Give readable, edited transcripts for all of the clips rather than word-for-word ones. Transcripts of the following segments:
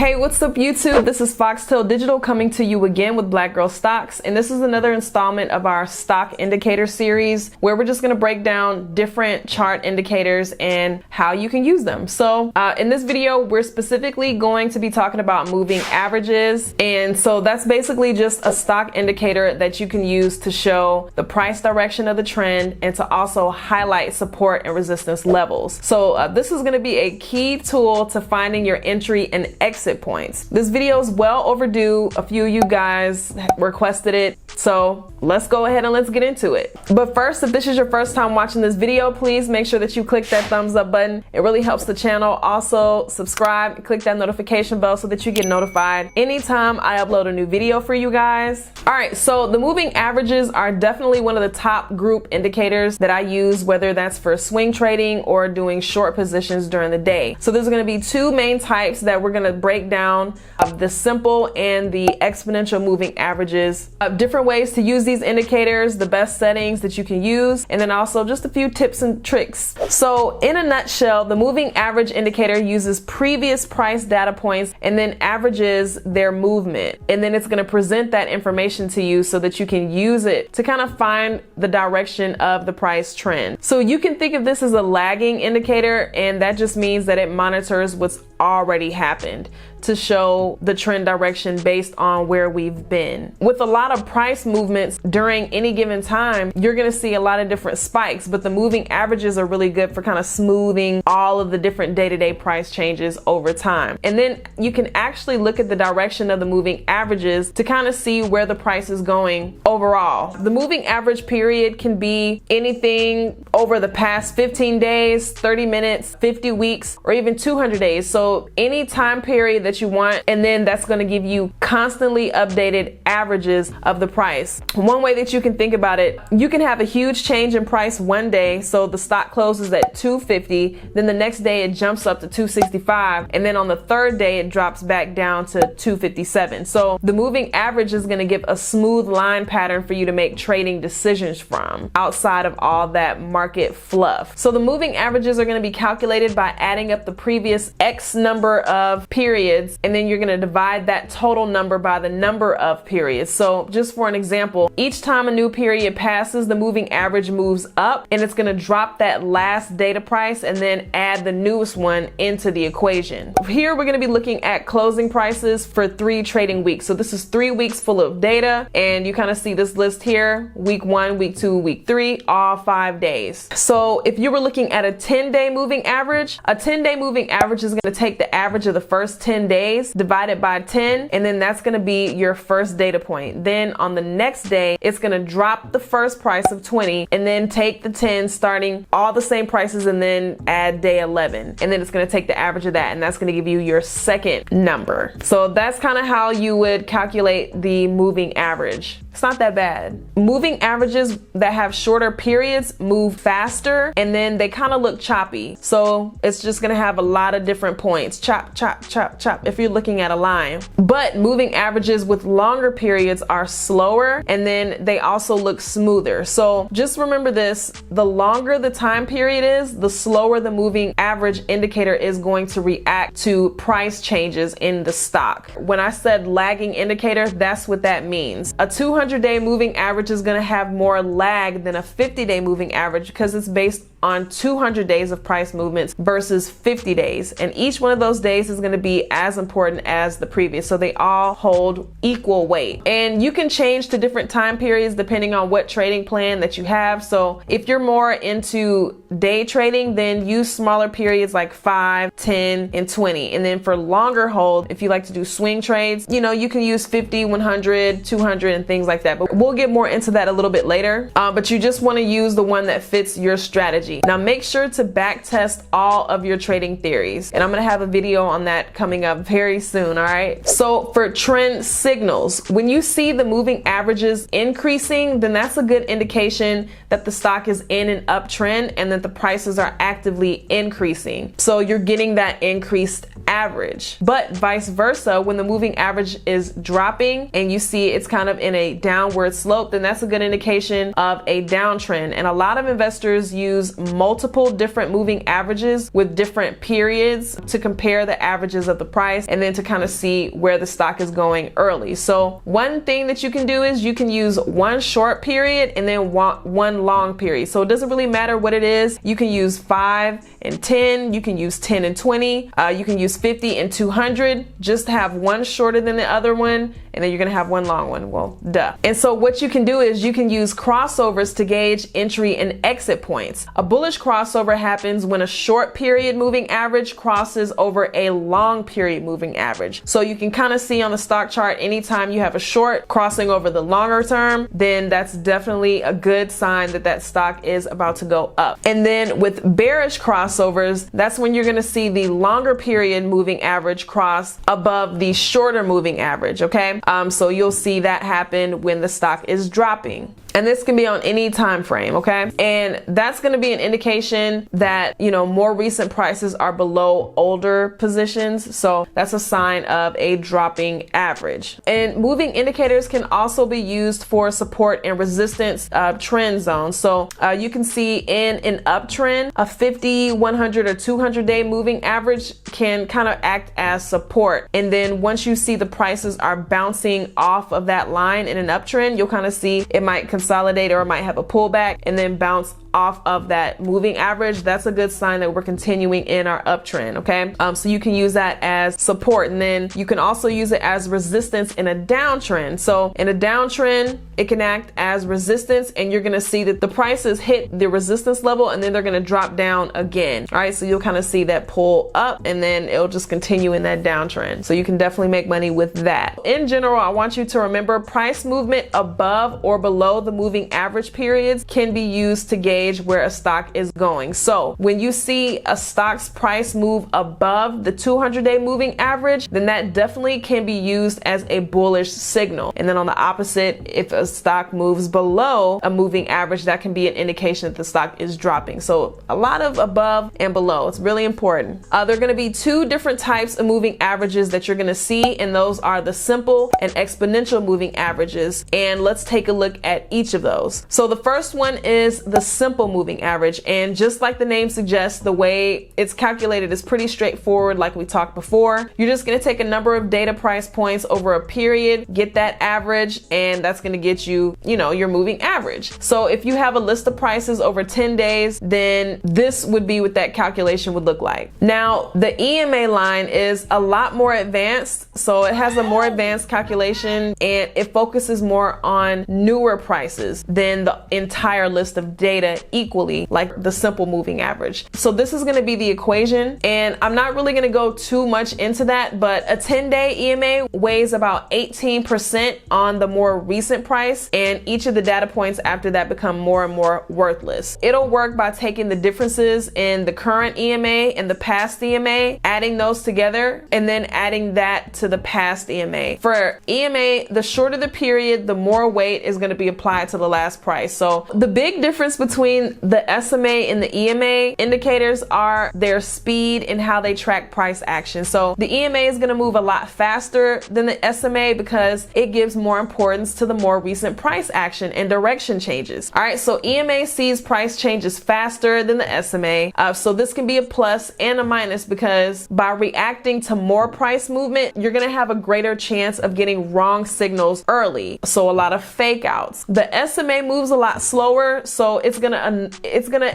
Hey, what's up YouTube? This is Foxtail Digital coming to you again with Black Girl Stocks, and this is another installment of our stock indicator series where we're just going to break down different chart indicators and how you can use them. So in this video we're specifically going to be talking about moving averages, and so that's basically just a stock indicator that you can use to show the price direction of the trend and to also highlight support and resistance levels. So this is going to be a key tool to finding your entry and exit points. This video is well overdue. A few of you guys requested it, so let's go ahead and let's get into it. But first, if this is your first time watching this video, please make sure that you click that thumbs up button. It really helps the channel. Also subscribe, click that notification bell so that you get notified anytime I upload a new video for you guys. All right, so the moving averages are definitely one of the top group indicators that I use, whether that's for swing trading or doing short positions during the day. So there's going to be two main types that we're going to break down, the simple and the exponential moving averages, different ways to use these indicators, the best settings that you can use, and then also just a few tips and tricks. So in a nutshell, the moving average indicator uses previous price data points and then averages their movement, and then it's going to present that information to you so that you can use it to kind of find the direction of the price trend. So you can think of this as a lagging indicator, and that just means that it monitors what's already happened to show the trend direction based on where we've been. With a lot of price movements during any given time, you're going to see a lot of different spikes, but the moving averages are really good for kind of smoothing all of the different day-to-day price changes over time. And then you can actually look at the direction of the moving averages to kind of see where the price is going overall. The moving average period can be anything over the past 15 days, 30 minutes, 50 weeks, or even 200 days. So any time period that you want, and then that's going to give you constantly updated averages of the price. One way that you can think about it, you can have a huge change in price one day, so the stock closes at 250, then the next day it jumps up to 265, and then on the third day it drops back down to 257. So the moving average is going to give a smooth line pattern for you to make trading decisions from, outside of all that market fluff. So the moving averages are going to be calculated by adding up the previous X number of periods, and then you're going to divide that total number by the number of periods. So just for an example, each time a new period passes, the moving average moves up, and it's going to drop that last data price and then add the newest one into the equation. Here we're going to be looking at closing prices for 3 trading weeks. So this is 3 weeks full of data, and you kind of see this list here: week 1, week 2, week 3, all 5 days. So if you were looking at a 10-day moving average, a 10-day moving average is going to take the average of the first 10 days divided by 10, and then that's going to be your first data point. Then on the next day, it's going to drop the first price of 20 and then take the 10, starting all the same prices, and then add day 11, and then it's going to take the average of that, and that's going to give you your second number. So that's kind of how you would calculate the moving average. It's not that bad. Moving averages that have shorter periods move faster, and then they kind of look choppy. So it's just gonna have a lot of different points. Chop, chop, chop, chop, if you're looking at a line. But moving averages with longer periods are slower, and then they also look smoother. So just remember this: the longer the time period is, the slower the moving average indicator is going to react to price changes in the stock. When I said lagging indicator, that's what that means. A 200-day moving average is going to have more lag than a 50-day moving average because it's based on 200 days of price movements versus 50 days, and each one of those days is going to be as important as the previous, so they all hold equal weight. And you can change to different time periods depending on what trading plan that you have. So if you're more into day trading, then use smaller periods like 5, 10, and 20. And then for longer hold, if you like to do swing trades, you can use 50, 100, 200, and things like that, but we'll get more into that a little bit later. But you just want to use the one that fits your strategy. Now make sure to back test all of your trading theories, and I'm going to have a video on that coming up very soon. All right, so for trend signals, when you see the moving averages increasing, then that's a good indication that the stock is in an uptrend and that the prices are actively increasing. So you're getting that increased average. But vice versa, when the moving average is dropping and you see it's kind of in a downward slope, then that's a good indication of a downtrend. And a lot of investors use multiple different moving averages with different periods to compare the averages of the price and then to kind of see where the stock is going early. So one thing that you can do is you can use one short period and then one long period. So it doesn't really matter what it is. You can use 5 and 10, you can use 10 and 20, you can use 50 and 200, just have one shorter than the other one, and then you're gonna have one long one. Well, duh. And so what you can do is you can use crossovers to gauge entry and exit points. A bullish crossover happens when a short period moving average crosses over a long period moving average. So you can kind of see on the stock chart, anytime you have a short crossing over the longer term, then that's definitely a good sign that that stock is about to go up. And then with bearish crossovers, that's when you're gonna see the longer period moving average cross above the shorter moving average, okay? So you'll see that happen when the stock is dropping. And this can be on any time frame, okay? And that's going to be an indication that, you know, more recent prices are below older positions. So that's a sign of a dropping average. And moving indicators can also be used for support and resistance trend zones. So you can see in an uptrend, a 50, 100, or 200-day moving average can kind of act as support. And then once you see the prices are bouncing off of that line in an uptrend, you'll kind of see it might consolidate or it might have a pullback and then bounce off of that moving average. That's a good sign that we're continuing in our uptrend, okay? So you can use that as support, and then you can also use it as resistance in a downtrend. So in a downtrend, it can act as resistance, and you're gonna see that the prices hit the resistance level and then they're gonna drop down again. All right, so you'll kind of see that pull up and then it'll just continue in that downtrend. So you can definitely make money with that. In general, I want you to remember price movement above or below the moving average periods can be used to gauge where a stock is going. So when you see a stock's price move above the 200-day moving average, then that definitely can be used as a bullish signal. And then on the opposite, if a stock moves below a moving average, that can be an indication that the stock is dropping. So a lot of above and below. It's really important. There are going to be two different types of moving averages that you're going to see, and those are the simple and exponential moving averages. And let's take a look at each of those. So the first one is the simple moving average, and just like the name suggests, the way it's calculated is pretty straightforward. Like we talked before, you're just going to take a number of data price points over a period, get that average, and that's going to get you, you know, your moving average. So if you have a list of prices over 10 days, then this would be what that calculation would look like. Now the EMA line is a lot more advanced, so it has a more advanced calculation and it focuses more on newer prices than the entire list of data equally, like the simple moving average. So this is going to be the equation, and I'm not really going to go too much into that, but a 10-day EMA weighs about 18% on the more recent price, and each of the data points after that become more and more worthless. It'll work by taking the differences in the current EMA and the past EMA, adding those together, and then adding that to the past EMA. For EMA, the shorter the period, the more weight is going to be applied to the last price. So the big difference between the SMA and the EMA indicators are their speed and how they track price action. So the EMA is going to move a lot faster than the SMA because it gives more importance to the more recent price action and direction changes. All right, so EMA sees price changes faster than the SMA. So this can be a plus and a minus because by reacting to more price movement, you're going to have a greater chance of getting wrong signals early. So a lot of fake outs. The SMA moves a lot slower, so it's gonna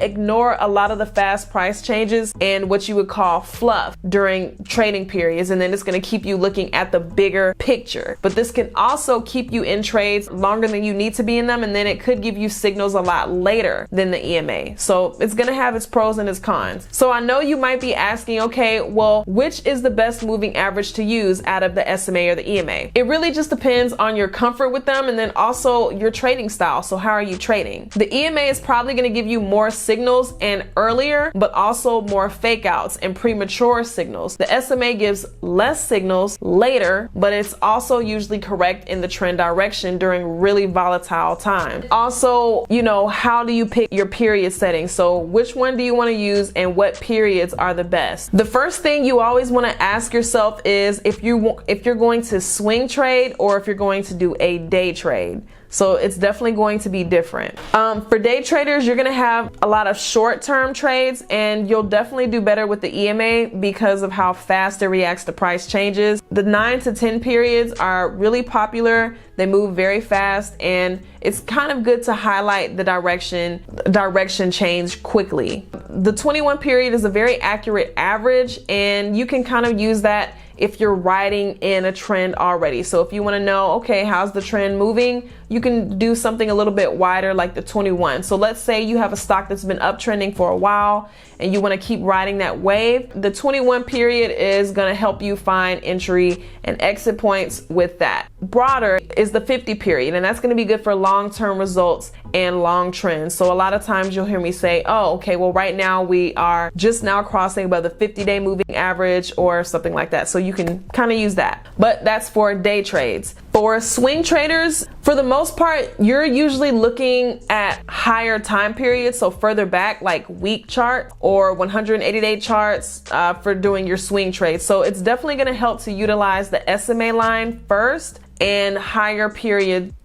ignore a lot of the fast price changes and what you would call fluff during trading periods, and then it's gonna keep you looking at the bigger picture. But this can also keep you in trades longer than you need to be in them, and then it could give you signals a lot later than the EMA. So it's gonna have its pros and its cons. So I know you might be asking, okay, well, which is the best moving average to use out of the SMA or the EMA? It really just depends on your comfort with them and then also your trading style. So how are you trading? The EMA is probably going to give you more signals and earlier, but also more fake outs and premature signals. The SMA gives less signals later, but it's also usually correct in the trend direction during really volatile time. Also, you know, how do you pick your period setting? So which one do you want to use and what periods are the best? The first thing you always want to ask yourself is if you're going to swing trade or if you're going to do a day trade. So it's definitely going to be different. For day traders, you're going to have a lot of short-term trades, and you'll definitely do better with the EMA because of how fast it reacts to price changes. The 9 to 10 periods are really popular. They move very fast, and it's kind of good to highlight the direction change quickly. The 21 period is a very accurate average, and you can kind of use that if you're riding in a trend already. So if you want to know, okay, how's the trend moving, you can do something a little bit wider like the 21. So let's say you have a stock that's been uptrending for a while and you want to keep riding that wave. The 21 period is going to help you find entry and exit points with that. Broader is the 50 period, and that's going to be good for long-term results and long trends. So a lot of times you'll hear me say, oh, okay, well right now we are just now crossing above the 50-day moving average or something like that. So you can kind of use that, but that's for day trades. For swing traders, for the most part, you're usually looking at higher time periods, so further back, like week chart or 180-day charts for doing your swing trades. So it's definitely going to help to utilize the SMA line first and higher period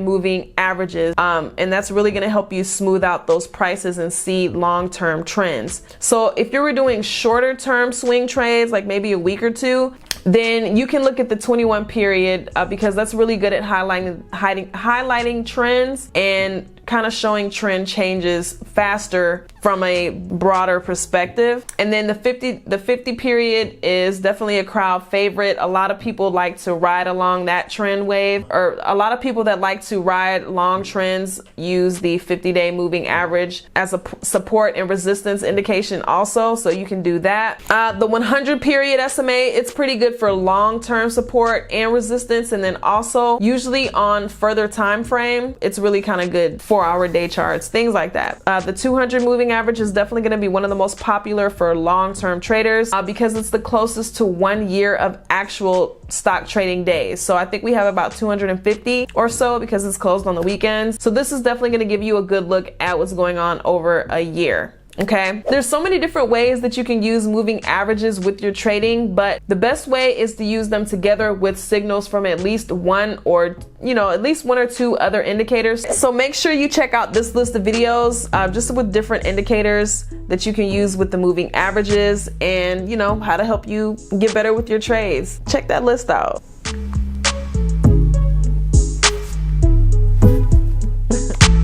moving averages, and that's really going to help you smooth out those prices and see long-term trends. So if you were doing shorter term swing trades, like maybe a week or two, then you can look at the 21 period because that's really good at highlighting trends and kind of showing trend changes faster from a broader perspective. And then the 50 period is definitely a crowd favorite. A lot of people like to ride along that trend wave, or a lot of people that like to ride long trends use the 50-day moving average as a support and resistance indication also, so you can do that. The 100 period SMA, it's pretty good for long-term support and resistance, and then also usually on further time frame, it's really kind of good 4-hour day charts, things like that. The 200 moving average is definitely going to be one of the most popular for long-term traders because it's the closest to 1 year of actual stock trading days. So I think we have about 250 or so because it's closed on the weekends. So this is definitely going to give you a good look at what's going on over a year. Okay, there's so many different ways that you can use moving averages with your trading, but the best way is to use them together with signals from at least one or two other indicators. So make sure you check out this list of videos just with different indicators that you can use with the moving averages and how to help you get better with your trades. Check that list out.